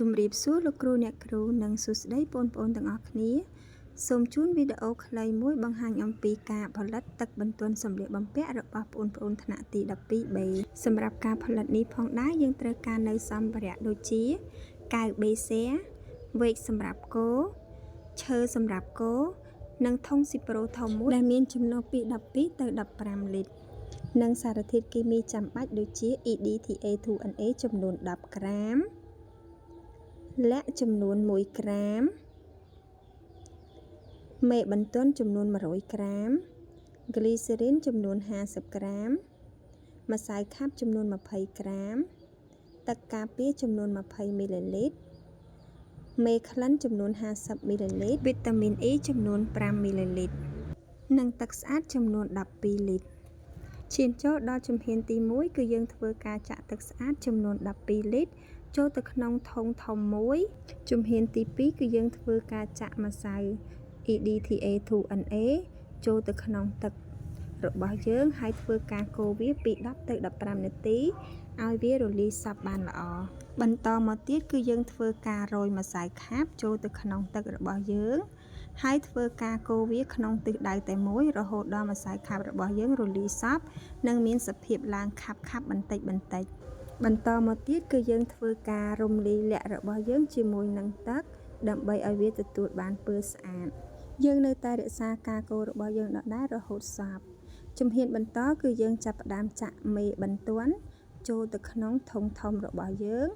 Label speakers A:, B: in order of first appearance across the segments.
A: ជំរាបសួរលោកគ្រូអ្នកគ្រូនិងសួស្តីបងប្អូនទាំងអស់គ្នាសូមជូនវីដេអូខ្លីមួយបង្ហាញអំពីការផលិតទឹកបន្ទន់សម្លៀកបំពាក់របស់បងប្អូនថ្នាក់ទី 12B សម្រាប់ការផលិតនេះផងដែរយើងត្រូវការនៅសម្ភារៈដូចជាកែវបេសែវែកសម្រាប់គោឈើសម្រាប់គោនិងធុងស៊ីប្រូធំមួយដែលមានចំណុះពី12ទៅ15លីត្រនិងសារធាតុគីមីចាំបាច់ដូចជា EDTA2NA ចំនួន10ក្រាមលាក់ចំនួន1ក្រាមមេបន្ទន់ចំនួន100ក្រាមក្លីសេរីនចំនួន50ក្រាមម្សៅខាប់ចំនួន20ក្រាមទឹកការពារចំនួន20មីលីលីត្រមេក្លិនចំនួន50មីលីលីត្រវីតាមីន E ចំនួន5មីលីលីត្រនិងទឹកស្អាតចំនួន12លីត្រឈានចូលដល់ជំហានទី1គឺយើងធ្វើការចាក់ទឹកស្អាតចំនួន12លីត្រចូលទៅក្នុងធុងធំមួយជំហានទី2គឺយើងធ្វើការចាក់ម្សៅ EDTA2NA ចូលទៅក្នុងទឹករបស់យើងហើយធ្វើការកូរវាពី10ទៅ15នាទីឲ្យវារលាយសព្វបានល្អបន្តមកទៀតគឺយើងធ្វើការរោយម្សៅខាបចូលទៅក្នុងទឹករបស់យើងហើយធ្វើការកូរវាក្នុងទិសដៅតែមួយរហូតដល់ម្សៅខាបរបស់យើងរលាយសព្វនិងមានសភាពឡើងខាប់បន្តិចបន្តមកទៀតគឺយើងធ្វើការរំលាយលក្ខណ៍របស់យើងជាមួយនឹងទឹកដើម្បីឲ្យវាទទួលបានពណ៌ស្អាតយើងនៅតែរក្សាការកូររបស់យើងដដែលរហូតសព្វជំហានបន្តគឺយើងចាប់ផ្ដើមចាក់មេបន្ទន់ចូលទៅក្នុងធុងធំរបស់យើង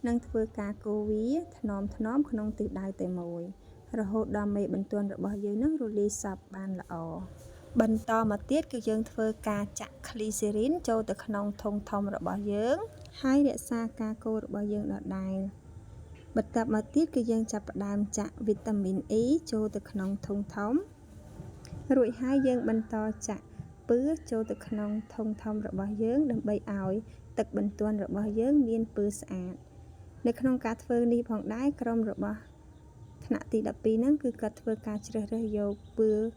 A: និងធ្វើការកូរវាថ្នមក្នុងទិសដៅតែមួយរហូតដល់មេបន្ទន់របស់យើងនឹងរលាយសព្វបានល្អបន្តមកទៀតគឺយើងធ្វើការចាក់ក្លីសេរីនចូលទៅក្នុងធុងធំរបស់យើងហើយរក្សាការកូររបស់យើងដដែលបន្តមកទៀតគឺយើងចាប់ផ្ដើមចាក់វីតាមីន E ចូលទៅក្នុងធុងធំរួចហើយយើងបន្តចាក់ពឺចូលទៅក្នុងធុងធំរបស់យើងដើម្បីឲ្យទឹកបន្ទន់របស់យើងមានពណ៌ស្អាតនៅក្នុងការធ្វើនេះផងដែរក្រុមរបស់ថ្នាក់ទី12ហ្នឹងគឺគាត់ធ្វើការជ្រើសរើសយកពណ៌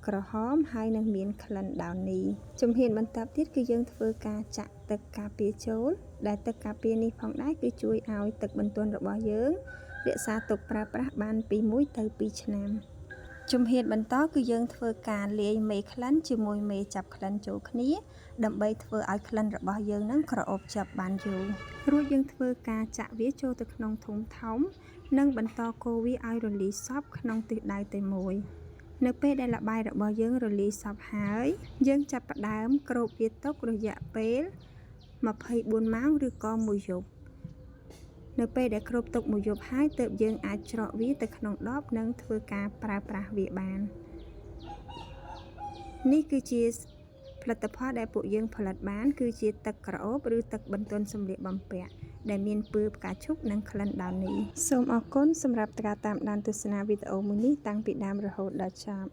A: ក្រហមហើយនឹងមានក្លិនដោនីជំហានបន្តទៀតគឺយើងធ្វើការចាក់ទឹកការពារចូលដែលទឹកការពារនេះផងដែរគឺជួយឲ្យទឹកបន្ទន់របស់យើងរក្សាទុកប្រើប្រាស់បានពី1ទៅ2ឆ្នាំជំហានបន្តគឺយើងធ្វើការលាយមេក្លិនជាមួយមេចាប់ក្លិនចូលគ្នាដើម្បីធ្វើឲ្យក្លិនរបស់យើងនឹងក្រអូបជាប់បានយូររួចយើងធ្វើការចាក់វាចូលទៅក្នុងធុងធំនិងបន្តកូរវាឲ្យរលាយសព្វក្នុងទិសដៅតែមួយនៅពេលដែលល្បាយរបស់យើងរលាយសព្វហើយយើងចាប់ផ្ដើមគ្របវាទុករយៈពេល24ម៉ោងឬក៏1យប់នៅពេលដែលគ្របទុក1យប់ហើយទើបយើងអាចច្រកវាទៅក្នុងដបនិងធ្វើការប្រើប្រាស់វាបាននេះគឺជាផលិតផលដែលពួកយើងផលិតបានគឺជាទឹកក្រអូបឬទឹកបន្ទន់សម្លៀកបំពាក់ដែលមានពណ៌ផ្កាឈូកនិងក្លិនដោនីសូមអរគុណសម្រាប់ការតាមដានទស្សនាវីដេអូមួយនេះតាំងពីដើមរហូតដល់ចប់